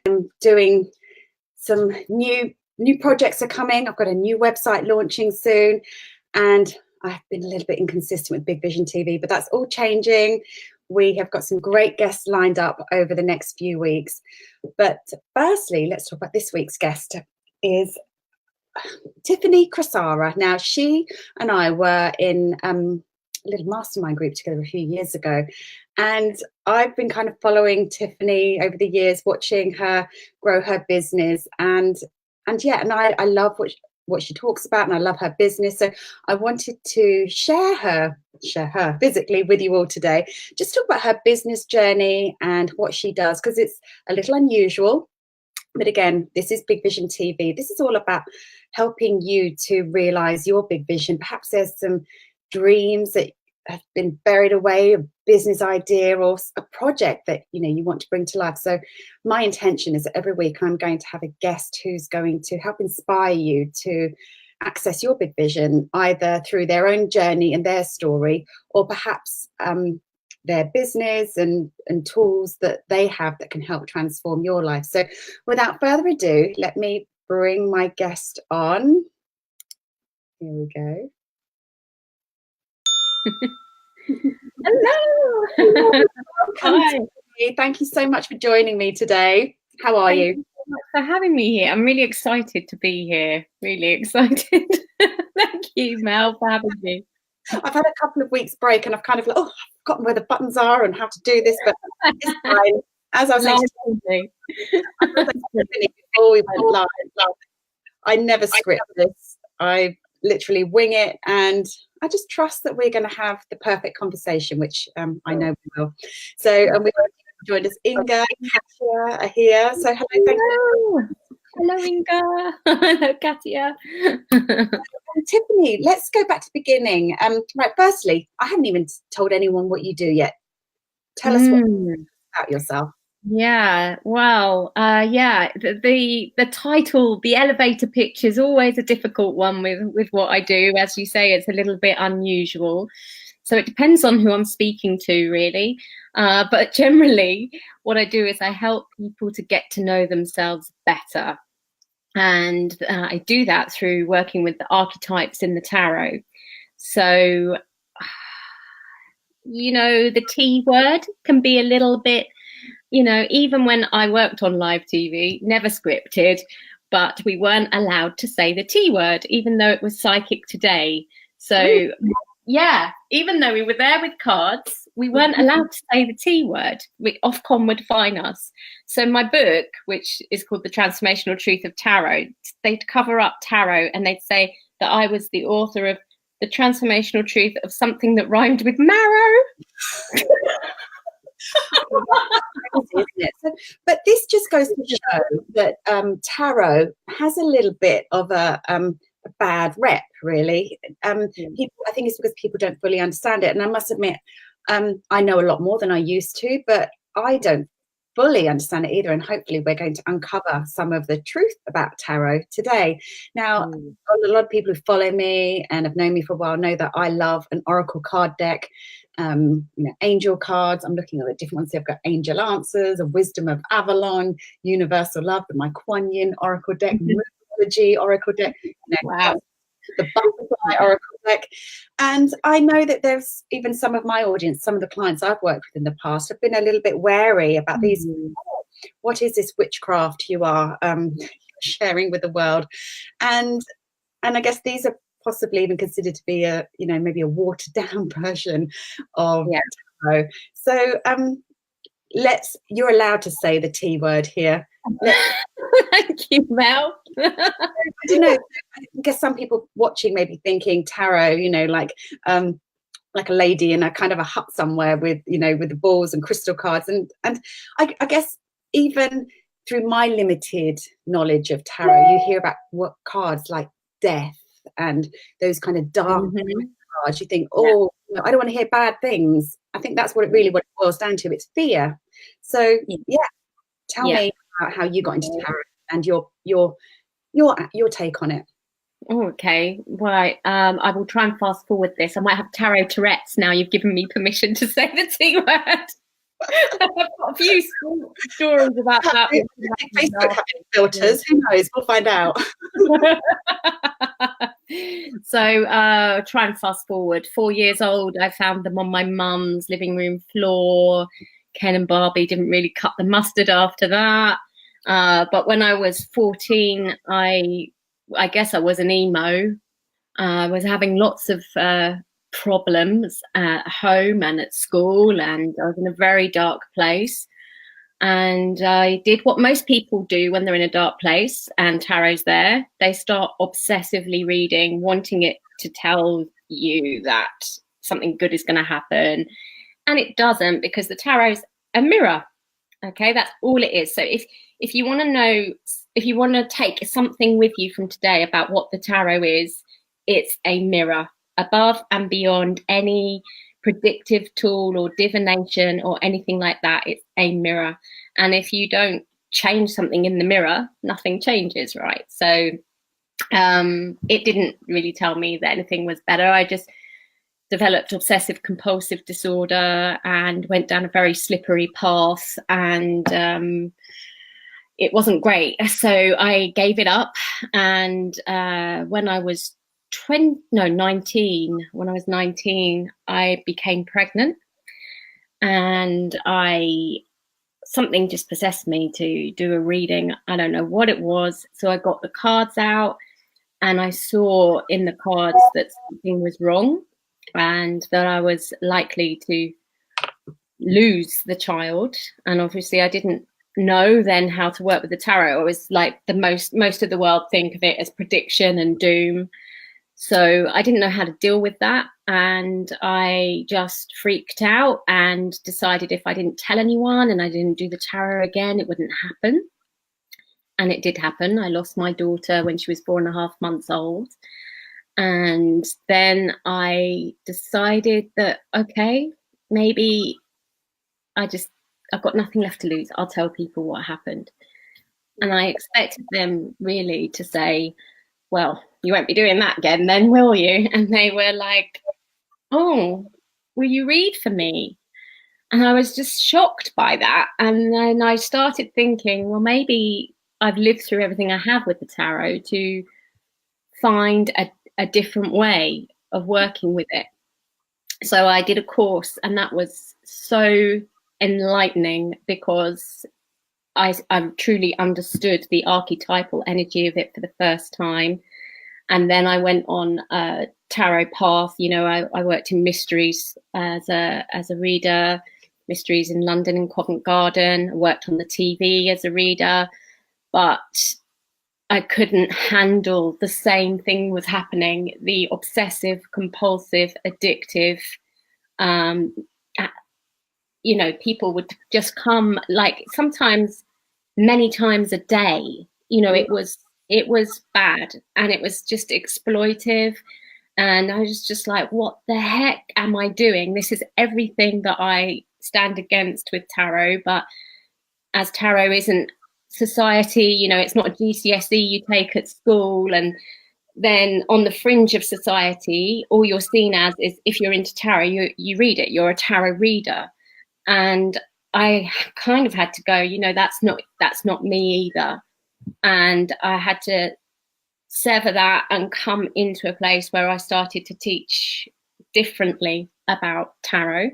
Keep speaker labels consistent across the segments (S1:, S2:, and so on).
S1: I'm doing some new projects are coming. I've got a new website launching soon, and I've been a little bit inconsistent with Big Vision TV, but that's all changing. We have got some great guests lined up over the next few weeks. But firstly, let's talk about this week's guest is Tiffany Crosara. Now, she and I were in a little mastermind group together a few years ago, and I've been kind of following Tiffany over the years, watching her grow her business, and I love what she talks about, and I love her business. So I wanted to share her physically with you all today. Just talk about her business journey and what she does, because it's a little unusual. But again, this is Big Vision TV. This is all about helping you to realize your big vision. Perhaps there's some dreams that have been buried away, a business idea or a project that you want to bring to life. So my intention is that every week I'm going to have a guest who's going to help inspire you to access your big vision, either through their own journey and their story, or perhaps their business and tools that they have that can help transform your life. So without further ado, let me bring my guest on. Here we go.
S2: Hello.
S1: Hi. Thank you so much for joining me today. How are you?
S2: Thank you so much for having me here. I'm really excited to be here. Really excited. Thank you, Mel, for having me.
S1: I've had a couple of weeks break, and I've kind of I've forgotten where the buttons are and how to do this, but it's fine. As I was saying before we went live, I never script this. I literally wing it, and I just trust that we're going to have the perfect conversation, which I know we will. So, and we've joined us. Inga, Katia are here. So, hello. Thank you.
S2: Hello, Inga. Hello, Katia.
S1: Tiffany, let's go back to the beginning. Right, firstly, I haven't even told anyone what you do yet. Tell us about yourself.
S2: Yeah, well, the title, the elevator pitch, is always a difficult one with what I do. As you say, it's a little bit unusual. So it depends on who I'm speaking to, really. But generally, what I do is I help people to get to know themselves better. And I do that through working with the archetypes in the tarot. So, the T word can be a little bit, even when I worked on live TV, never scripted, but we weren't allowed to say the T word, even though it was Psychic Today. So, yeah, even though we were there with cards, we weren't allowed to say the T word. Ofcom would fine us. So my book, which is called The Transformational Truth of Tarot, they'd cover up tarot and they'd say that I was the author of The Transformational Truth of something that rhymed with marrow.
S1: But this just goes to show that tarot has a little bit of a bad rep, really. People, I think it's because people don't fully understand it. And I must admit, I know a lot more than I used to, but I don't fully understand it either. And hopefully we're going to uncover some of the truth about tarot today. Now, a lot of people who follow me and have known me for a while know that I love an oracle card deck. Angel cards. I'm looking at the different ones. I've got Angel Answers, a Wisdom of Avalon, Universal Love, my Kuan Yin oracle deck, Mythology oracle deck,
S2: wow,
S1: the Butterfly oracle deck. And I know that there's even some of my audience, some of the clients I've worked with in the past have been a little bit wary about these. What is this witchcraft you are sharing with the world? And I guess these are possibly even considered to be a maybe a watered down version of tarot. So you're allowed to say the T word here.
S2: Thank you, Mel.
S1: I don't know, I guess some people watching may be thinking tarot, like a lady in a kind of a hut somewhere with with the balls and crystal cards, and I guess even through my limited knowledge of tarot, you hear about what cards like death and those kind of dark cards. You think, I don't want to hear bad things. I think that's what it boils down to. It's fear. So tell me about how you got into tarot and your take on it.
S2: Okay, right. I will try and fast forward this. I might have tarot Tourette's now. You've given me permission to say the T word. I've got a few stories about that.
S1: Facebook having filters, who knows? We'll find out.
S2: So try and fast forward. 4 years old, I found them on my mum's living room floor. Ken and Barbie didn't really cut the mustard after that. But when I was 14, I guess I was an emo. I was having lots of problems at home and at school, and I was in a very dark place. And I did what most people do when they're in a dark place and tarot's there. They start obsessively reading, wanting it to tell you that something good is going to happen. And it doesn't, because the tarot's a mirror. Okay, that's all it is. So if you want to know, if you want to take something with you from today about what the tarot is, it's a mirror above and beyond any predictive tool or divination or anything like that. It's a mirror. And if you don't change something in the mirror, nothing changes, right? So it didn't really tell me that anything was better. I just developed obsessive compulsive disorder and went down a very slippery path, and it wasn't great. So I gave it up. And when I was 19, I became pregnant, and something just possessed me to do a reading. I don't know what it was. So I got the cards out, and I saw in the cards that something was wrong and that I was likely to lose the child. And obviously I didn't know then how to work with the tarot. It was like most of the world think of it as prediction and doom. So I didn't know how to deal with that, and I just freaked out and decided if I didn't tell anyone and I didn't do the tarot again, it wouldn't happen. And it did happen. I lost my daughter when she was 4.5 months old. And then I decided that, okay, maybe I've got nothing left to lose. I'll tell people what happened. And I expected them really to say, well, you won't be doing that again then, will you? And they were like, oh, will you read for me? And I was just shocked by that. And then I started thinking, well, maybe I've lived through everything I have with the tarot to find a different way of working with it. So I did a course, and that was so enlightening, because I truly understood the archetypal energy of it for the first time. And then I went on a tarot path. You know, I worked in mysteries as a reader, mysteries in London and Covent Garden. I worked on the TV as a reader, but I couldn't handle the same thing was happening. The obsessive, compulsive, addictive, you know, people would just come, like, sometimes many times a day. You know, it was bad, and it was just exploitive. And I was just like, what the heck am I doing? This is everything that I stand against with tarot. But as tarot isn't society, you know, it's not a GCSE you take at school, and then on the fringe of society, all you're seen as is, if you're into tarot, you read it, you're a tarot reader. And I kind of had to go, you know, that's not me either. And I had to sever that and come into a place where I started to teach differently about tarot.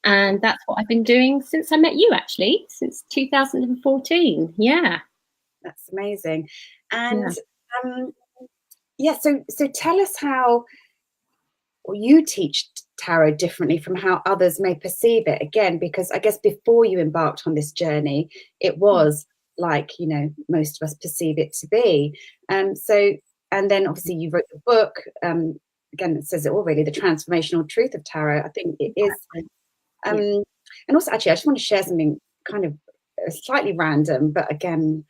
S2: And that's what I've been doing since I met you, actually, since 2014. Yeah.
S1: That's amazing. And so tell us how you teach tarot differently from how others may perceive it, again, because I guess before you embarked on this journey, it was like, you know, most of us perceive it to be. And then obviously you wrote the book, again, it says it all really, The Transformational Truth of Tarot. I think it is. And also, actually, I just want to share something kind of slightly random, but again,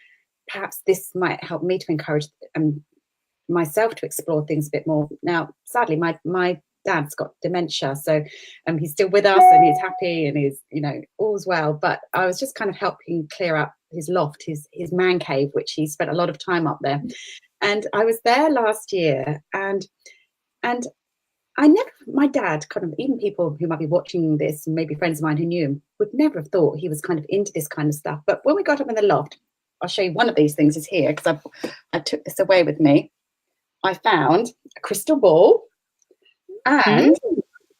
S1: perhaps this might help me to encourage myself to explore things a bit more. Now, sadly, my dad's got dementia, so he's still with us, and he's happy, and he's, you know, all's well. But I was just kind of helping clear up his loft, his man cave, which he spent a lot of time up there. And I was there last year, and my dad kind of, even people who might be watching this, maybe friends of mine who knew him, would never have thought he was kind of into this kind of stuff. But when we got up in the loft, I'll show you one of these things is here, because I took this away with me. I found a crystal ball and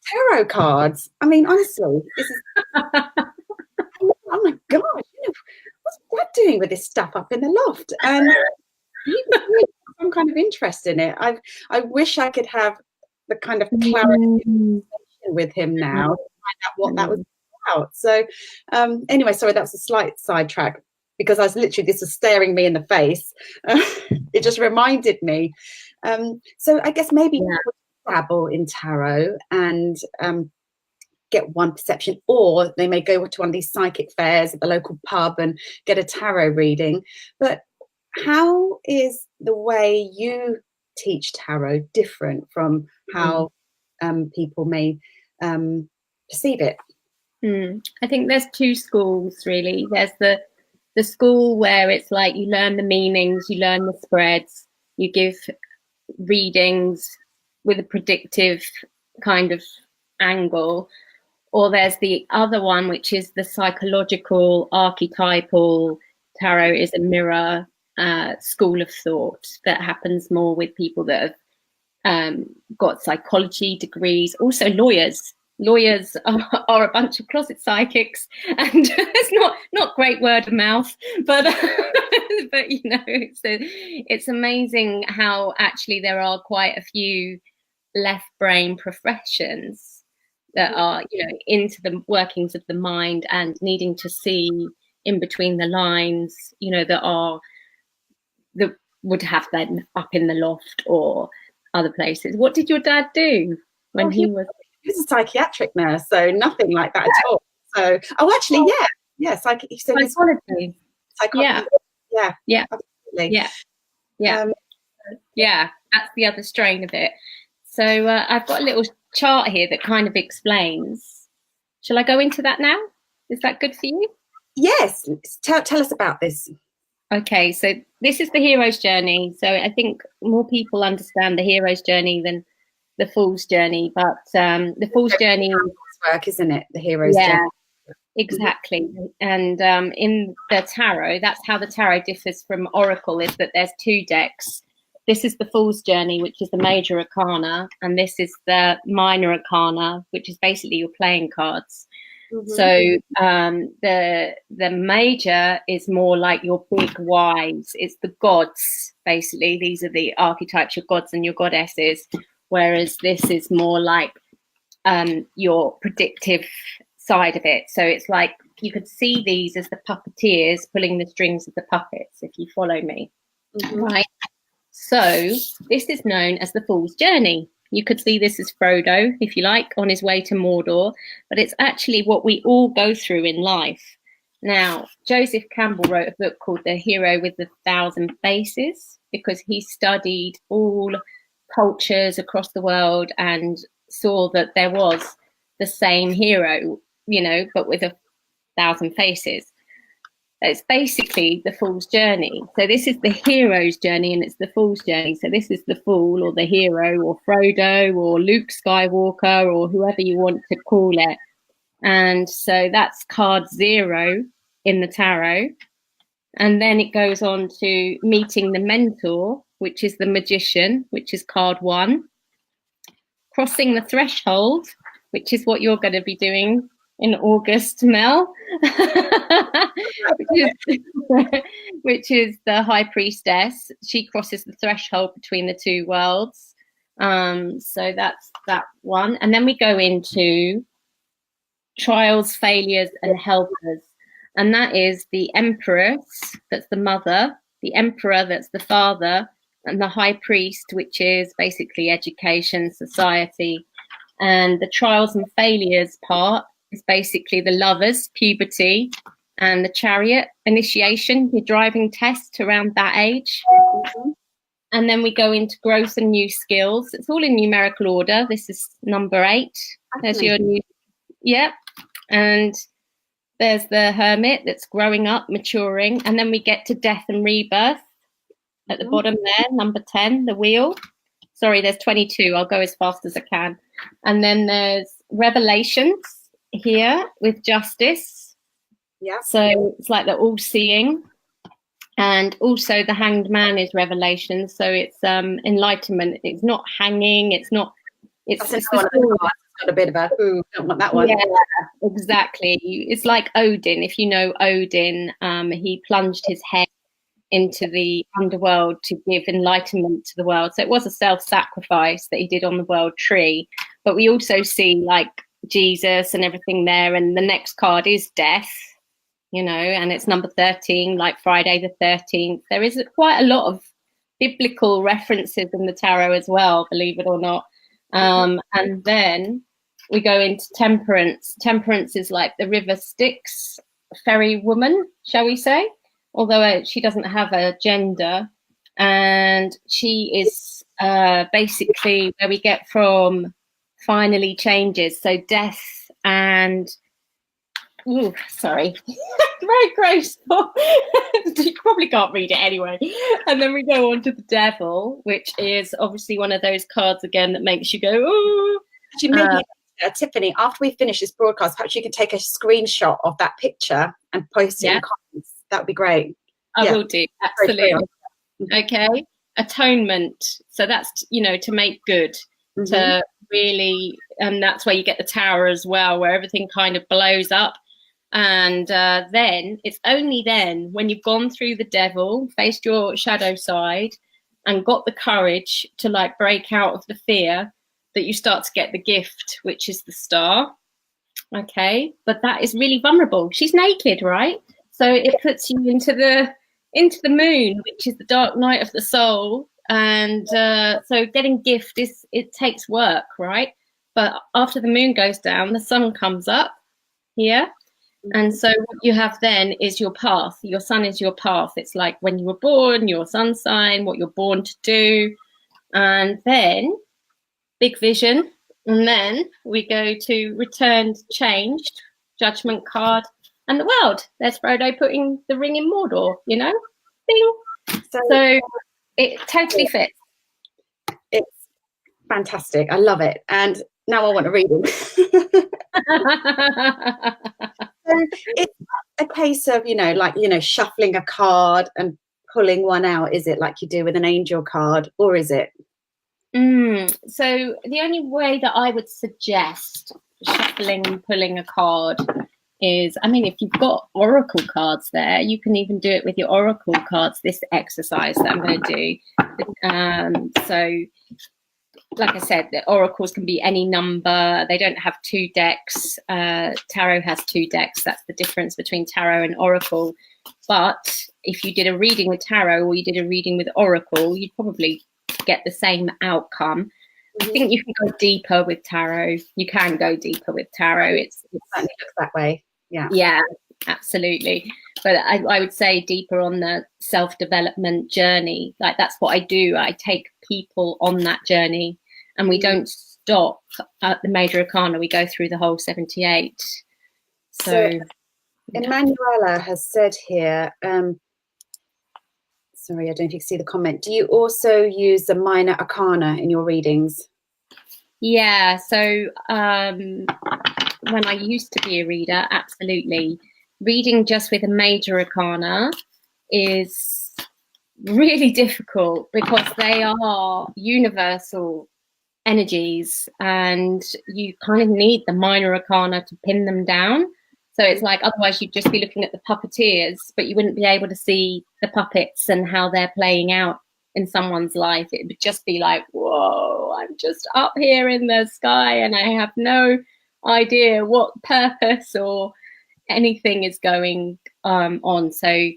S1: tarot cards. I mean, honestly, this is, oh my God, what's Dad doing with this stuff up in the loft? And he was really some kind of interest in it. I wish I could have the kind of clarity with him now to find out what that was about. So anyway, sorry, that was a slight sidetrack, because I was literally, this was staring me in the face. It just reminded me. So I guess maybe dabble in tarot and get one perception, or they may go to one of these psychic fairs at the local pub and get a tarot reading. But how is the way you teach tarot different from how people may perceive it?
S2: I think there's two schools, really. There's the school where it's like you learn the meanings, you learn the spreads, you give readings with a predictive kind of angle. Or there's the other one, which is the psychological, archetypal. Tarot is a mirror school of thought that happens more with people that have got psychology degrees. Also lawyers. Lawyers are a bunch of closet psychics, and it's not great word of mouth, but but you know, it's amazing how actually there are quite a few left brain professions that are, you know, into the workings of the mind and needing to see in between the lines, you know, that would have them up in the loft or other places. What did your dad do when he was?
S1: He was a psychiatric nurse, so nothing like that at all. So, actually, psychology.
S2: Yeah,
S1: absolutely.
S2: Yeah, that's the other strain of it. So I've got a little chart here that kind of explains. Shall I go into that now? Is that good for you?
S1: Yes. Tell us about this.
S2: Okay, so this is the hero's journey. So I think more people understand the hero's journey than the fool's journey, but the fool's journey
S1: work, isn't it? The hero's journey.
S2: Exactly. And in the tarot, that's how the tarot differs from oracle, is that there's two decks. This is the fool's journey, which is the major arcana, and this is the minor arcana, which is basically your playing cards. So the major is more like your big whys. It's the gods, basically. These are the archetypes, your gods and your goddesses. Whereas this is more like your predictive side of it. So it's like you could see these as the puppeteers pulling the strings of the puppets, if you follow me. Right. So this is known as the fool's journey. You could see this as Frodo, if you like, on his way to Mordor, but it's actually what we all go through in life. Now, Joseph Campbell wrote a book called The Hero with the Thousand Faces, because he studied all cultures across the world and saw that there was the same hero, you know, but with 1,000 faces. It's basically the fool's journey. So this is the hero's journey and it's the fool's journey. So this is the fool or the hero or Frodo or Luke Skywalker or whoever you want to call it. And so that's card 0 in the tarot. And then it goes on to meeting the mentor, which is the magician, which is card 1. Crossing the threshold, which is what you're going to be doing in August, Mel, which is the high priestess. She crosses the threshold between the two worlds. So that's that one. And then we go into trials, failures, and helpers. And that is the empress, that's the mother, the emperor, that's the father, and the high priest, which is basically education, society. And the trials and failures part is basically the lovers, puberty, and the chariot, initiation, your driving test around that age. And then we go into growth and new skills. It's all in numerical order. This is number 8. There's your new, and there's the hermit that's growing up, maturing. And then we get to death and rebirth at the bottom there, number 10, the wheel. Sorry, there's 22. I'll go as fast as I can. And then there's Revelations here with Justice.
S1: Yeah.
S2: So it's like the all-seeing. And also the Hanged Man is Revelation. So it's enlightenment. It's not hanging. It's not. It's
S1: got a bit of a, ooh, don't want that one.
S2: Yeah, exactly. It's like Odin. If you know Odin, he plunged his head into the underworld to give enlightenment to the world. So it was a self-sacrifice that he did on the world tree. But we also see like Jesus and everything there. And the next card is death, you know, and it's number 13, like Friday the 13th. There is quite a lot of biblical references in the tarot as well, believe it or not. And then we go into Temperance. Temperance is like the river Styx fairy woman, shall we say? Although she doesn't have a gender, and she is basically where we get from finally changes. So death and, ooh, sorry, very graceful. You probably can't read it anyway. And then we go on to the Devil, which is obviously one of those cards again that makes you go, ooh.
S1: Actually, maybe Tiffany, after we finish this broadcast, perhaps you can take a screenshot of that picture and post it in the comments. That would be great.
S2: I will do, absolutely. Okay, atonement. So that's, you know, to make good, to really, and that's where you get the Tower as well, where everything kind of blows up. And then it's only then when you've gone through the Devil, faced your shadow side, and got the courage to like break out of the fear, that you start to get the gift, which is the Star. Okay, but that is really vulnerable. She's naked, right? So it puts you into the moon, which is the dark night of the soul. And so getting gift it takes work, right? But after the moon goes down, the sun comes up here. And so what you have then is your path. Your sun is your path. It's like when you were born, your sun sign, what you're born to do. And then big vision. And then we go to returned, changed, judgment card, and the world. There's Frodo putting the ring in Mordor, you know? Bing. So it totally fits.
S1: It's fantastic. I love it. And now I want to read it. So it's a case of, shuffling a card and pulling one out, is it, like you do with an angel card, or is it?
S2: So the only way that I would suggest shuffling and pulling a card is, I mean, if you've got oracle cards there, you can even do it with your oracle cards, this exercise that I'm going to do. So like I said, the oracles can be any number. They don't have two decks. Tarot has two decks. That's the difference between tarot and oracle. But if you did a reading with tarot or you did a reading with oracle, you'd probably get the same outcome. I think you can go deeper with tarot. You can go deeper with tarot. It
S1: certainly looks that way.
S2: Yeah, absolutely. But I would say deeper on the self-development journey. Like that's what I do. I take people on that journey, and we don't stop at the major arcana. We go through the whole 78. So
S1: Emanuela has said here, sorry, I don't know if you can see the comment. Do you also use the minor arcana in your readings?
S2: Yeah, so when I used to be a reader, absolutely. Reading just with a major arcana is really difficult because they are universal energies and you kind of need the minor arcana to pin them down. So it's like, otherwise you'd just be looking at the puppeteers, but you wouldn't be able to see the puppets and how they're playing out in someone's life. It would just be like, whoa, I'm just up here in the sky and I have no idea what purpose or anything is going on. So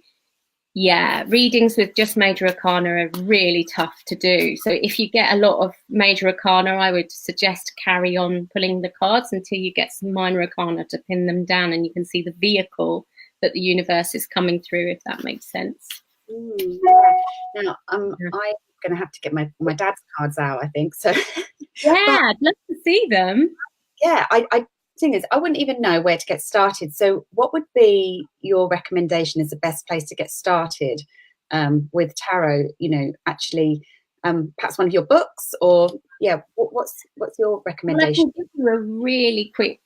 S2: yeah, readings with just major arcana are really tough to do. So if you get a lot of major arcana, I would suggest carry on pulling the cards until you get some minor arcana to pin them down and you can see the vehicle that the universe is coming through, if that makes sense.
S1: Now I'm going to have to get my dad's cards out, I think. So
S2: yeah, I'd love to see them.
S1: Yeah, I thing is, I wouldn't even know where to get started. So what would be your recommendation as the best place to get started with tarot, actually perhaps one of your books, or what's your recommendation?
S2: Well, I can give you a really quick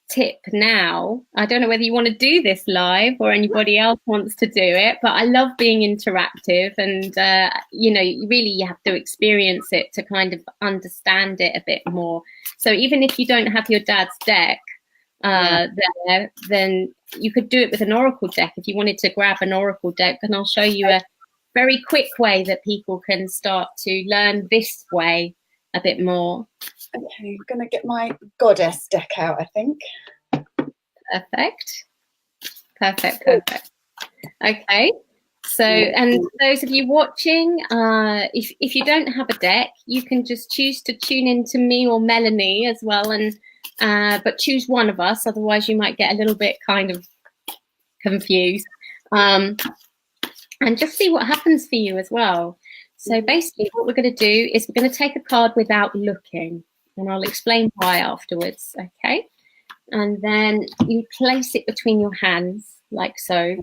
S2: tip now. I don't know whether you want to do this live or anybody else wants to do it, but I love being interactive, and you have to experience it to kind of understand it a bit more. So even if you don't have your dad's deck there, then you could do it with an oracle deck if you wanted to grab an oracle deck, and I'll show you a very quick way that people can start to learn this way a bit more.
S1: Okay, I'm going to get my goddess deck out, I think.
S2: Perfect. Okay, so, and those of you watching, if you don't have a deck, you can just choose to tune into me or Melanie as well, and but choose one of us, otherwise you might get a little bit kind of confused, and just see what happens for you as well. So basically what we're going to do is we're going to take a card without looking, and I'll explain why afterwards, okay? And then you place it between your hands, like so.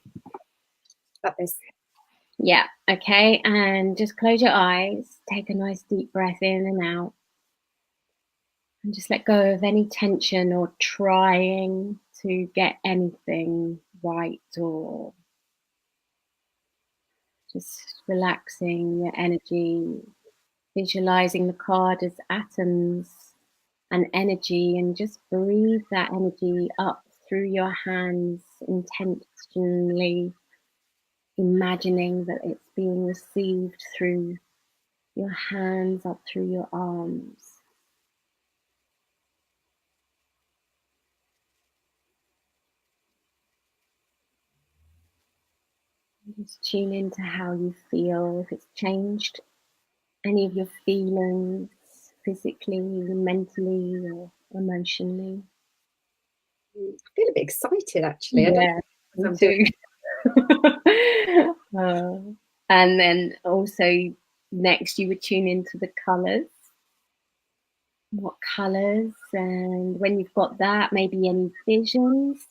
S1: Like this.
S2: Yeah, okay, and just close your eyes, take a nice deep breath in and out, and just let go of any tension or trying to get anything right, or just relaxing your energy, visualizing the card as atoms and energy, and just breathe that energy up through your hands, intentionally imagining that it's being received through your hands, up through your arms. Just tune into how you feel, if it's changed any of your feelings physically, mentally, or emotionally.
S1: I feel a bit excited, actually.
S2: Yeah, me too. And then also next you would tune into the colours. What colours, and when you've got that, maybe any visions.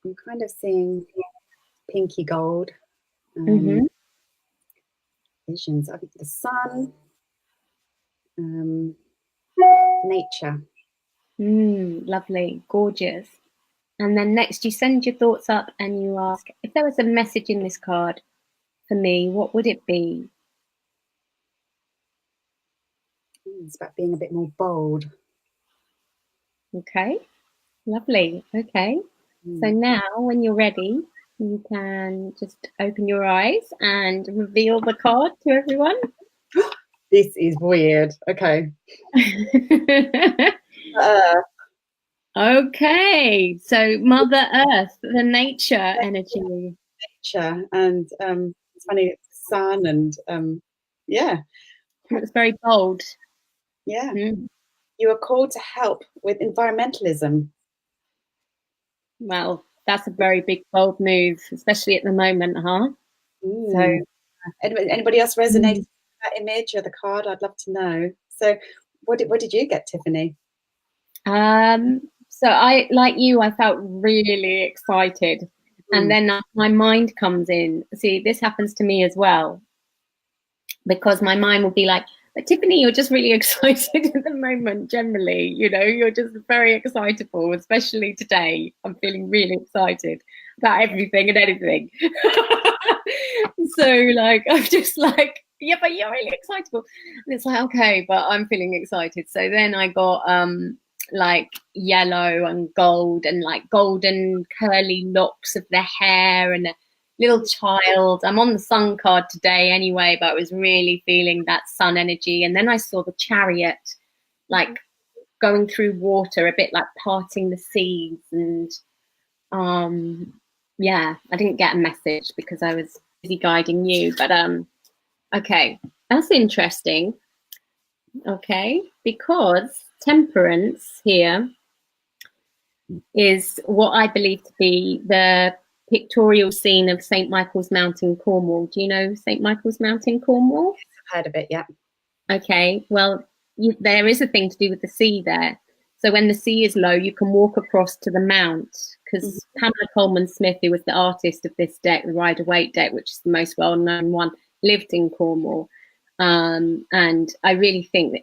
S1: I'm kind of seeing pinky gold. Visions. I think the sun, nature.
S2: Lovely, gorgeous. And then next you send your thoughts up and you ask, if there was a message in this card for me, what would it be?
S1: It's about being a bit more bold.
S2: Okay, lovely. Okay, so now when you're ready, you can just open your eyes and reveal the card to everyone.
S1: This is weird. Okay.
S2: Okay, so Mother Earth, the nature energy.
S1: Nature, and it's funny, it's the sun, and yeah.
S2: It's very bold.
S1: Yeah. You are called to help with environmentalism.
S2: Well, that's a very big, bold move, especially at the moment, huh?
S1: So, anybody else resonate with that image or the card? I'd love to know. So, what did you get, Tiffany?
S2: So I, like you, I felt really excited, and then my mind comes in. See, this happens to me as well, because my mind will be like, but Tiffany, you're just really excited at the moment, generally, you're just very excitable, especially today. I'm feeling really excited about everything and anything. So like, I'm just like, yeah, but you're really excitable. And it's like, okay, but I'm feeling excited. So then I got like yellow and gold, and like golden curly locks of the hair, and a little child. I'm on the sun card today anyway, but I was really feeling that sun energy. And then I saw the chariot like going through water, a bit like parting the seas. And yeah, I didn't get a message because I was busy guiding you, but okay, that's interesting. Okay, because temperance here is what I believe to be the pictorial scene of St. Michael's Mount in Cornwall. Do you know St. Michael's Mount in Cornwall?
S1: I've heard of it, yeah.
S2: Okay, well, there is a thing to do with the sea there. So when the sea is low, you can walk across to the mount, because Pamela Coleman Smith, who was the artist of this deck, the Rider-Waite deck, which is the most well-known one, lived in Cornwall, and I really think that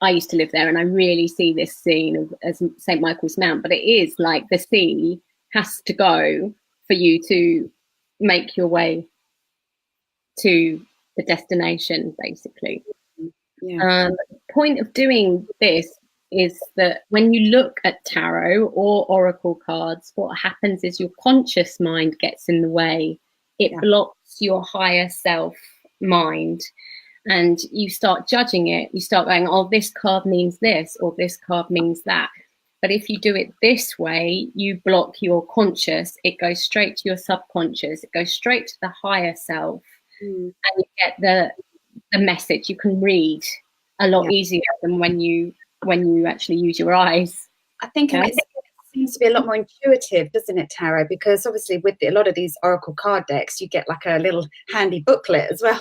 S2: I used to live there, and I really see this scene as St. Michael's Mount, but it is like the sea has to go for you to make your way to the destination, basically. The point of doing this is that when you look at tarot or oracle cards, what happens is your conscious mind gets in the way. It blocks your higher self mind, and you start judging it. You start going, oh, this card means this, or this card means that. But if you do it this way, you block your conscious. It goes straight to your subconscious. It goes straight to the higher self, and you get the message. You can read a lot easier than when you actually use your eyes.
S1: I think it seems to be a lot more intuitive, doesn't it, tarot? Because obviously with a lot of these oracle card decks, you get like a little handy booklet as well.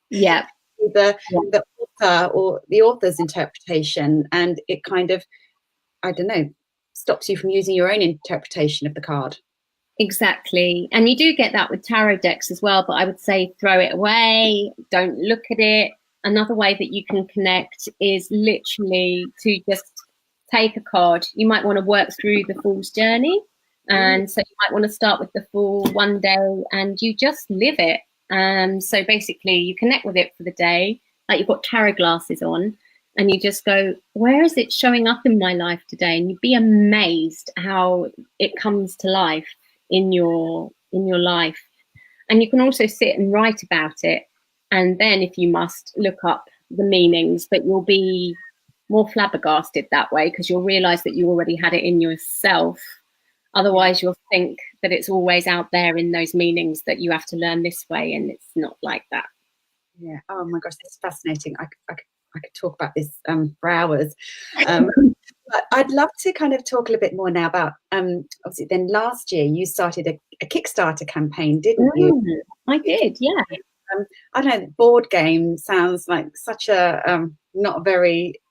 S2: Yeah.
S1: The author or the author's interpretation, and it kind of, I don't know, stops you from using your own interpretation of the card.
S2: Exactly. And you do get that with tarot decks as well, but I would say throw it away, don't look at it. Another way that you can connect is literally to just take a card. You might want to work through the Fool's Journey. And so you might want to start with the Fool one day and you just live it. So basically you connect with it for the day, like you've got tarot glasses on, and you just go, where is it showing up in my life today? And you'd be amazed how it comes to life in your life. And you can also sit and write about it. And then if you must, look up the meanings, but you'll be more flabbergasted that way because you'll realize that you already had it in yourself. Otherwise, you'll think that it's always out there in those meanings that you have to learn this way, and it's not like that.
S1: Yeah. Oh my gosh, this is fascinating. I could talk about this for hours. But I'd love to kind of talk a little bit more now about, obviously then last year you started a Kickstarter campaign, didn't you?
S2: I did, yeah.
S1: I don't know, board game sounds like such a not very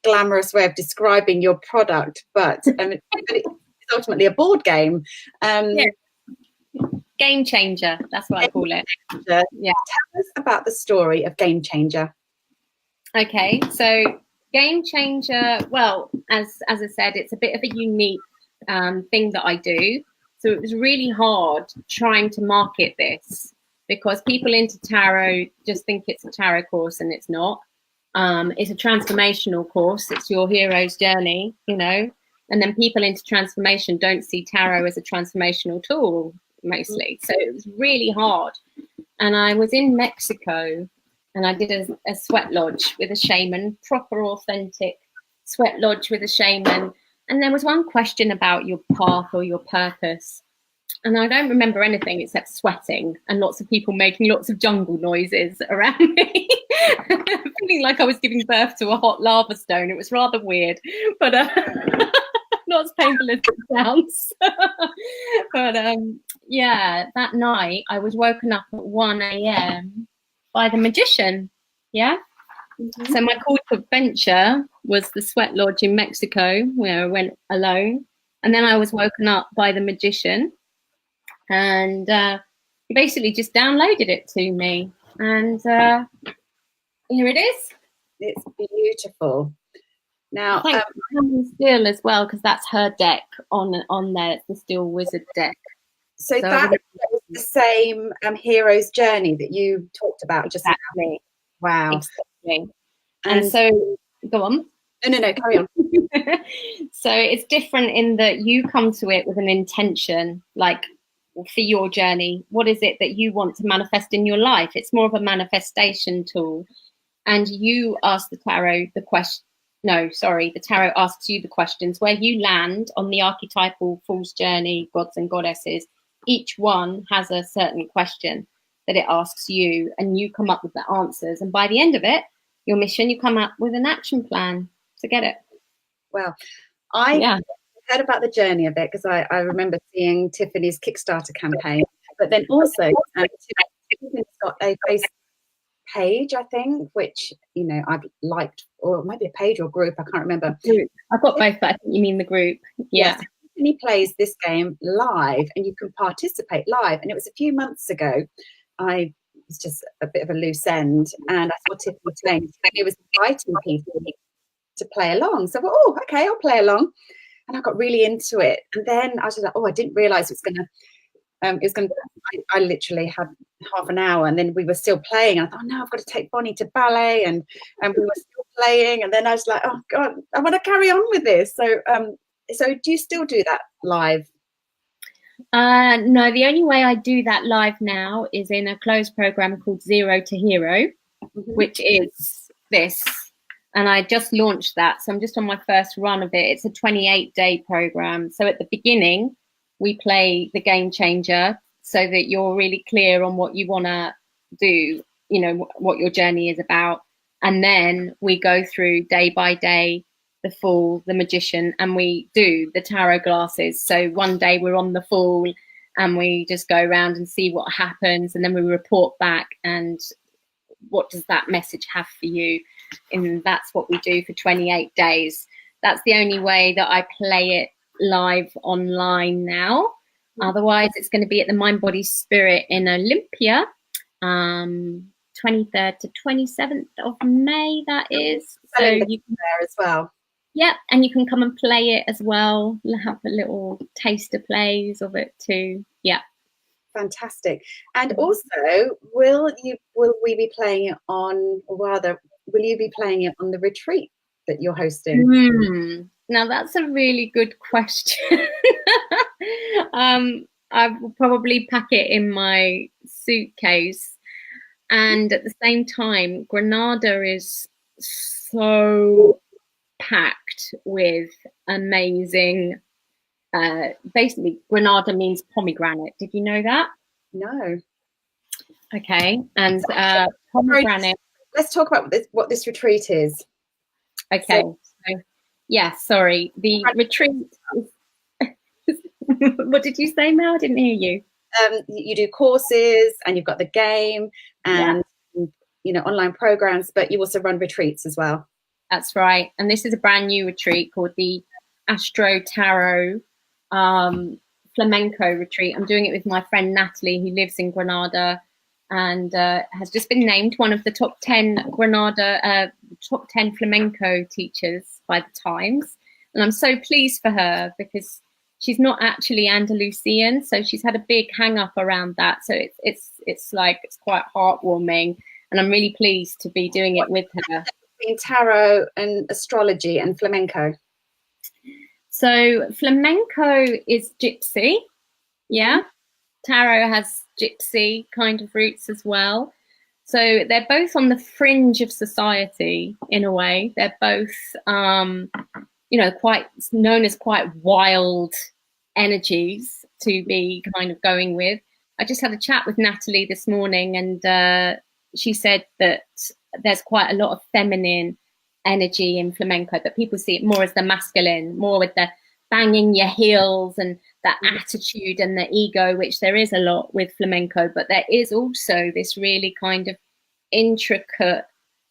S1: glamorous way of describing your product, but it's ultimately a board game.
S2: Game changer, that's what I call it.
S1: Yeah. Tell us about the story of Game Changer.
S2: Okay, so Game Changer, well, as I said, it's a bit of a unique thing that I do. So it was really hard trying to market this because people into tarot just think it's a tarot course, and it's not. It's a transformational course. It's your hero's journey, you know. And then people into transformation don't see tarot as a transformational tool, mostly. So it was really hard. And I was in Mexico, and I did a sweat lodge with a shaman, proper authentic sweat lodge with a shaman. And there was one question about your path or your purpose. And I don't remember anything except sweating and lots of people making lots of jungle noises around me. Feeling like I was giving birth to a hot lava stone. It was rather weird, but not as painful as it sounds. But yeah, that night I was woken up at 1 a.m. by the magician. Yeah. So my call to adventure was the sweat lodge in Mexico, where I went alone. And then I was woken up by the magician, and he basically just downloaded it to me. And here it is.
S1: It's beautiful. Now,
S2: still as well, because that's her deck on there. It's the Steel Wizard deck.
S1: So that was the same hero's journey that you talked about just now. Wow.
S2: Exactly. And so, go on.
S1: No, carry on.
S2: So it's different in that you come to it with an intention, like for your journey. What is it that you want to manifest in your life? It's more of a manifestation tool. And you ask the tarot the question. No, sorry, the tarot asks you the questions. Where you land on the archetypal Fool's Journey, gods and goddesses, each one has a certain question that it asks you, and you come up with the answers. And by the end of it, your mission, you come up with an action plan to get it.
S1: Well, I heard about the journey of it because I remember seeing Tiffany's Kickstarter campaign, but then also Tiffany's got a Facebook page, I think, which, you know, I've liked, or maybe a page or group, I can't remember.
S2: I've got both, but I think you mean the group. Yeah.
S1: Yes. Tiffany plays this game live, and you can participate live. And it was a few months ago. I was just a bit of a loose end. And I saw Tiffany playing. It was inviting people to play along. So I thought, oh, okay, I'll play along. And I got really into it. And then I was just like, oh, I didn't realise it was going to, I literally had half an hour, and then we were still playing. And I thought, no, I've got to take Bonnie to ballet, and we were still playing. And then I was like, oh God, I want to carry on with this. So do you still do that live?
S2: No, the only way I do that live now is in a closed program called Zero to Hero, which is this. And I just launched that. So I'm just on my first run of it. It's a 28-day program. So at the beginning, we play the game changer so that you're really clear on what you want to do, you know, what your journey is about. And then we go through day by day, the Fool, the Magician, and we do the tarot glasses. So one day we're on the Fool and we just go around and see what happens. And then we report back and what does that message have for you? And that's what we do for 28 days. That's the only way that I play it live online now. Otherwise, it's going to be at the Mind Body Spirit in Olympia, 23rd to 27th of May, that is. So you can
S1: there as well.
S2: Yeah, and you can come and play it as well. Have a little taster plays of it too. Yeah.
S1: Fantastic. And also, will we be playing it on, or rather, will you be playing it on the retreat that you're hosting?
S2: Now that's a really good question. I will probably pack it in my suitcase, and at the same time, Granada is so packed with amazing. Basically, Granada means pomegranate. Did you know that?
S1: No.
S2: Okay, and pomegranate.
S1: Let's talk about what this retreat is.
S2: Okay. So, yeah, sorry. The retreat. What did you say, Mel? I didn't hear you.
S1: You do courses, and you've got the game, and online programs, but you also run retreats as well.
S2: That's right. And this is a brand new retreat called the Astro Tarot Flamenco retreat. I'm doing it with my friend Natalie, who lives in Granada, and has just been named one of the top 10 top 10 flamenco teachers by the Times. And I'm so pleased for her because she's not actually Andalusian, so she's had a big hang up around that. So it's quite heartwarming, and I'm really pleased to be doing it with her.
S1: In tarot and astrology and flamenco.
S2: So flamenco is gypsy, yeah. Tarot has gypsy kind of roots as well. So they're both on the fringe of society in a way. They're both, quite known as quite wild energies to be kind of going with. I just had a chat with Natalie this morning, and she said that there's quite a lot of feminine energy in flamenco, but people see it more as the masculine, more with the banging your heels and that attitude and the ego, which there is a lot with flamenco, but there is also this really kind of intricate,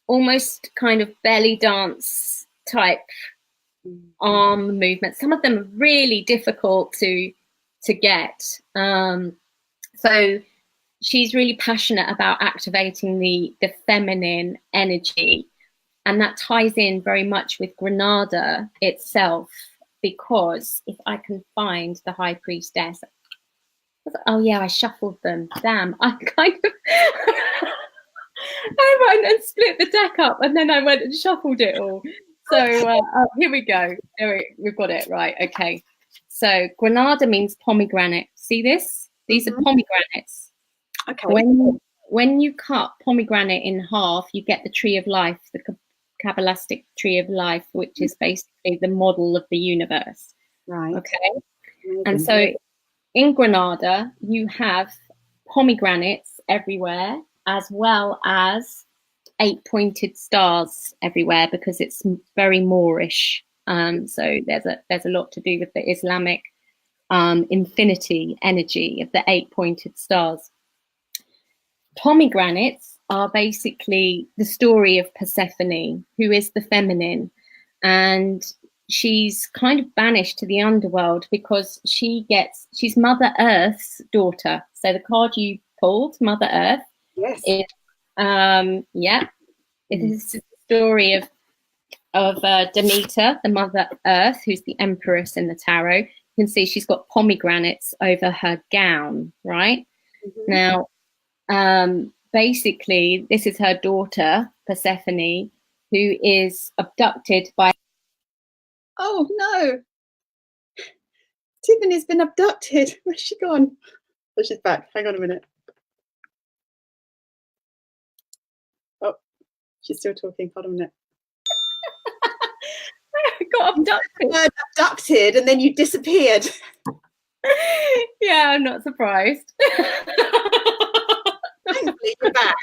S2: almost kind of belly dance type arm movement. Some of them are really difficult to get. So she's really passionate about activating the feminine energy, and that ties in very much with Granada itself, because if I can find the High Priestess, oh yeah, I shuffled them. Damn, I kind of I went and split the deck up, and then I went and shuffled it all. So here we go. We've got it right. Okay. So Granada means pomegranate. See this? These are pomegranates.
S1: Okay.
S2: When you cut pomegranate in half, you get the tree of life, the Kabbalistic tree of life, which is basically the model of the universe.
S1: Right.
S2: Okay. And so in Granada, you have pomegranates everywhere, as well as 8-pointed stars everywhere, because it's very Moorish. So there's a lot to do with the Islamic infinity energy of the 8-pointed stars. Pomegranates are basically the story of Persephone, who is the feminine, and she's kind of banished to the underworld because she's Mother Earth's daughter. So the card you pulled, Mother Earth,
S1: Yes.
S2: Yeah, it is the story of Demeter, the Mother Earth, who's the Empress in the tarot. You can see she's got pomegranates over her gown, right? Now, basically, this is her daughter, Persephone, who is abducted by...
S1: Oh, no. Tiffany's been abducted. Where's she gone? Oh, she's back. Hang on a minute. Oh, she's still talking. Hold on a minute.
S2: got abducted.
S1: Abducted, and then you disappeared.
S2: Yeah, I'm not surprised.
S1: Thankfully, you're back.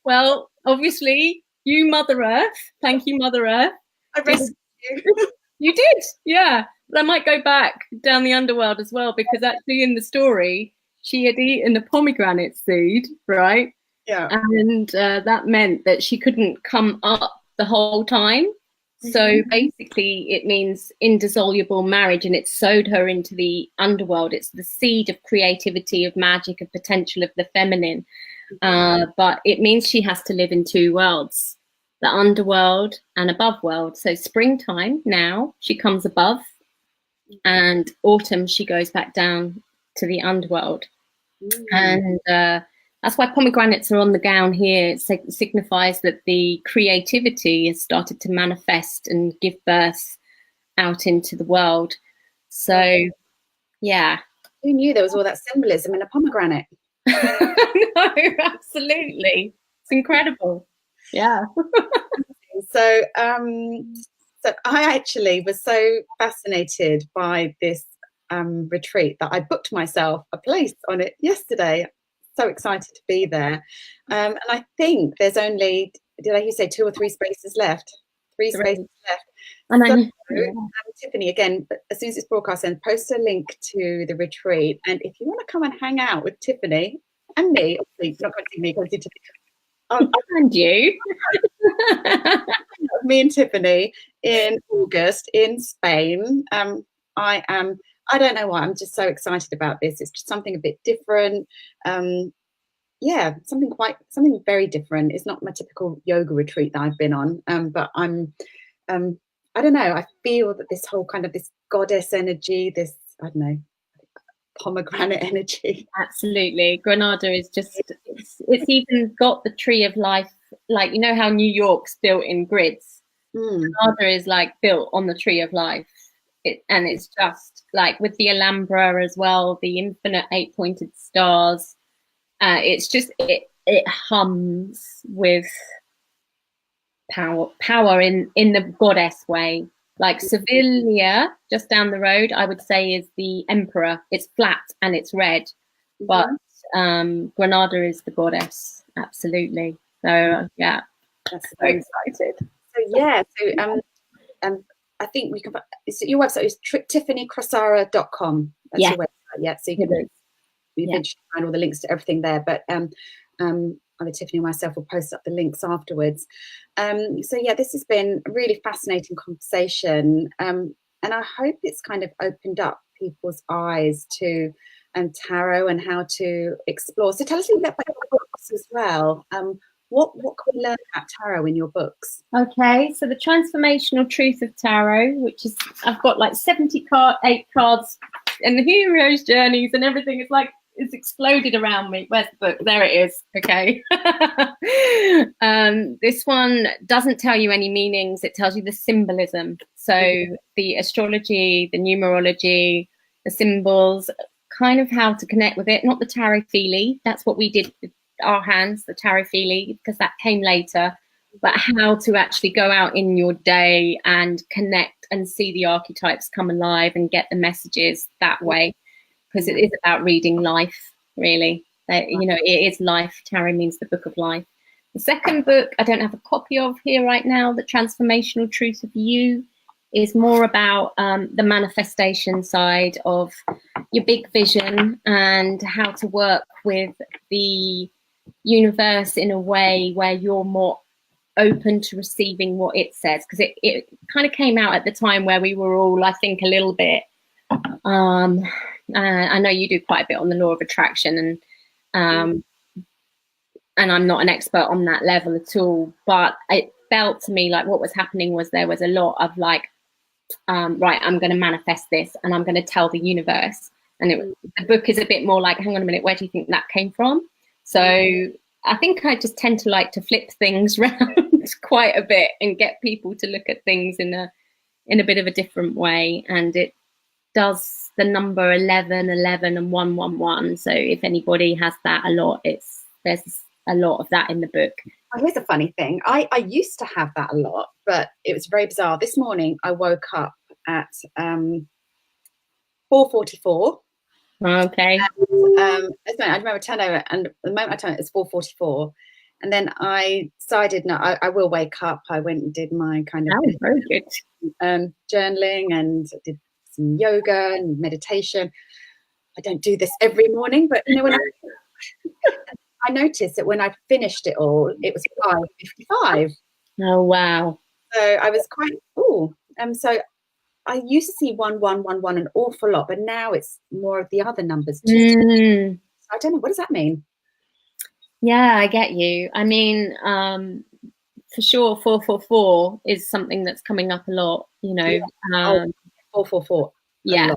S2: Well, obviously, you, Mother Earth. Thank you, Mother Earth.
S1: I rescued you.
S2: You did, yeah. But I might go back down the underworld as well, because actually in the story, she had eaten a pomegranate seed, right?
S1: Yeah.
S2: And that meant that she couldn't come up the whole time. So basically it means indissoluble marriage, and it sowed her into the underworld. It's the seed of creativity, of magic, of potential, of the feminine. But it means she has to live in two worlds, the underworld and above world. So springtime now she comes above, and autumn she goes back down to the underworld. And that's why pomegranates are on the gown here. It signifies that the creativity has started to manifest and give birth out into the world. So, yeah.
S1: Who knew there was all that symbolism in a pomegranate?
S2: No, absolutely. It's incredible. Yeah.
S1: So I actually was so fascinated by this retreat that I booked myself a place on it yesterday. So excited to be there. And I think there's only, did I hear you say 2 or 3 spaces left? 3 spaces left.
S2: And
S1: Tiffany, again, as soon as it's broadcast, then post a link to the retreat. And if you want to come and hang out with Tiffany and me, obviously not going to see me, going to see Tiffany.
S2: And you.
S1: Me and Tiffany in August in Spain. I don't know why, I'm just so excited about this. It's just something a bit different. Yeah, something very different. It's not my typical yoga retreat that I've been on, but I'm I don't know, I feel that this whole kind of this goddess energy, this, I don't know, pomegranate energy.
S2: Absolutely. Granada is just, it's even got the tree of life, like, you know how New York's built in grids? Granada is like built on the tree of life. And it's just like with the Alhambra as well, the infinite 8-pointed stars. It's just, it hums with power in the goddess way. Like Sevilla, just down the road, I would say is the emperor. It's flat and it's red, but Granada is the goddess. Absolutely. So yeah, that's so excited.
S1: So yeah, so I think we can. Your website is tiffanycrosara.com. That's your website. Yeah, so you can find all the links to everything there. But either Tiffany or myself will post up the links afterwards. So yeah, this has been a really fascinating conversation, and I hope it's kind of opened up people's eyes to tarot and how to explore. So tell us a little bit about your books as well. What can we learn about tarot in your books?
S2: Okay, so the Transformational Truth of Tarot, which is, I've got like 78 cards and the hero's journeys and everything. It's like, it's exploded around me. Where's the book? There it is. Okay. This one doesn't tell you any meanings. It tells you the symbolism. So the astrology, the numerology, the symbols, kind of how to connect with it. Not the tarot-feely. That's what we did with our hands, the tarot-feely, because that came later. But how to actually go out in your day and connect and see the archetypes come alive and get the messages that way. Because it is about reading life, really. You know, it is life. Tarot means the book of life. The second book, I don't have a copy of here right now, The Transformational Truth of You, is more about the manifestation side of your big vision and how to work with the universe in a way where you're more open to receiving what it says. Because it kind of came out at the time where we were all, I think, a little bit... I know you do quite a bit on the law of attraction, and and I'm not an expert on that level at all, but it felt to me like what was happening was there was a lot of like, right, I'm going to manifest this and I'm going to tell the universe. And the book is a bit more like, hang on a minute, where do you think that came from? So I think I just tend to like to flip things around quite a bit and get people to look at things in a bit of a different way. And it does the number 11, 11 and 111. So if anybody has that a lot, there's a lot of that in the book.
S1: Oh, here's a funny thing. I used to have that a lot, but it was very bizarre. This morning I woke up at 4:44.
S2: Okay.
S1: And, I remember turnover, and the moment I turned it was 4:44. And then I decided, no, I will wake up. I went and did my kind of
S2: very good.
S1: Journaling, and did some yoga and meditation. I don't do this every morning, but when I noticed that when I finished it all, it was 5:55.
S2: Oh wow!
S1: So I was quite so I used to see 1111 an awful lot, but now it's more of the other numbers too. So I don't know, what does that mean?
S2: Yeah, I get you. I mean, for sure, 444 is something that's coming up a lot.
S1: 444.
S2: Yeah.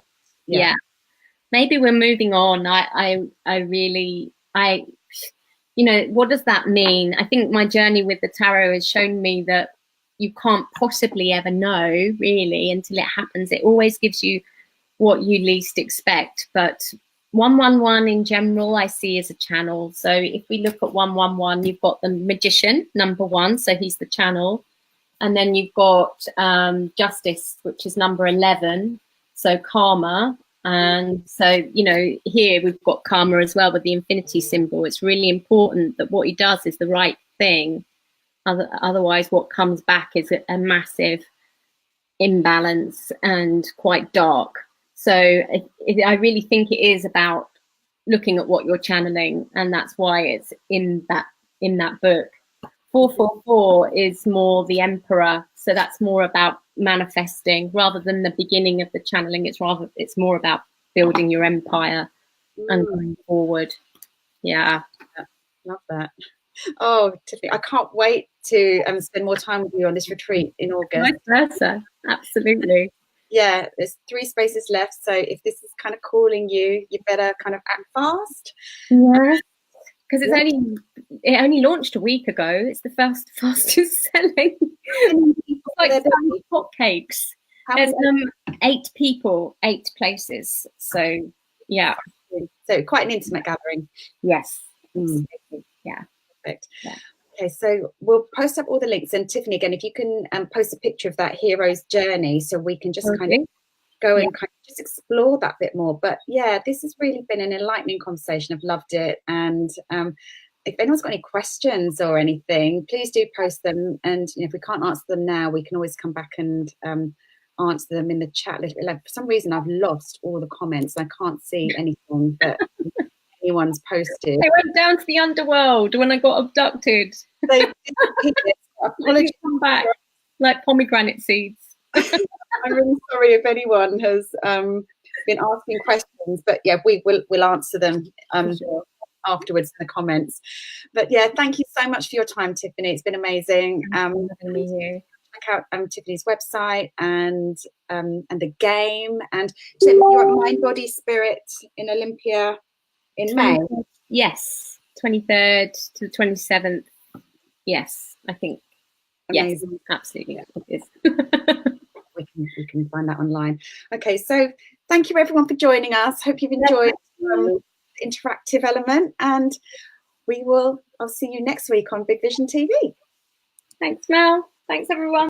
S2: Maybe we're moving on. I really, what does that mean? I think my journey with the tarot has shown me that you can't possibly ever know really until it happens. It always gives you what you least expect. But 111 in general, I see as a channel. So if we look at 111, you've got the magician, number 1. So he's the channel. And then you've got justice, which is number 11. So karma. And so, here we've got karma as well with the infinity symbol. It's really important that what he does is the right thing. Otherwise, what comes back is a massive imbalance and quite dark. So I really think it is about looking at what you're channeling, and that's why it's in that book. 444 is more the emperor, so that's more about manifesting rather than the beginning of the channeling. It's more about building your empire and going forward. Yeah,
S1: love that. Oh, Tiffany, I can't wait to spend more time with you on this retreat in August.
S2: Vice versa, absolutely.
S1: Yeah, there's 3 spaces left, so if this is kind of calling you, you better kind of act fast.
S2: Yeah, because it only launched a week ago. It's the fastest selling. It's like hotcakes. There's 8 people, 8 places. So yeah.
S1: So quite an intimate gathering.
S2: Yes.
S1: Yeah. Perfect. Yeah. Okay, so we'll post up all the links, and Tiffany, again, if you can post a picture of that hero's journey, so we can just kind of go and kind of just explore that bit more. But yeah, this has really been an enlightening conversation. I've loved it, and if anyone's got any questions or anything, please do post them. And if we can't answer them now, we can always come back and answer them in the chat a little bit. Like, for some reason, I've lost all the comments. I can't see anything that anyone's posted.
S2: I went down to the underworld when I got abducted.
S1: They
S2: apologies, come back like pomegranate seeds.
S1: I'm really sorry if anyone has been asking questions, but yeah, we'll answer them afterwards in the comments. But yeah, thank you so much for your time, Tiffany. It's been amazing. Check out Tiffany's website and the game, and you're at Mind, Body, Spirit in Olympia in May.
S2: Yes, 23rd to the 27th. Yes, I think. Amazing. Yes, absolutely. Yeah. It is.
S1: we can find that online. Okay, so thank you everyone for joining us. Hope you've enjoyed the interactive element, and I'll see you next week on Big Vision TV.
S2: Thanks, Mel. Thanks everyone.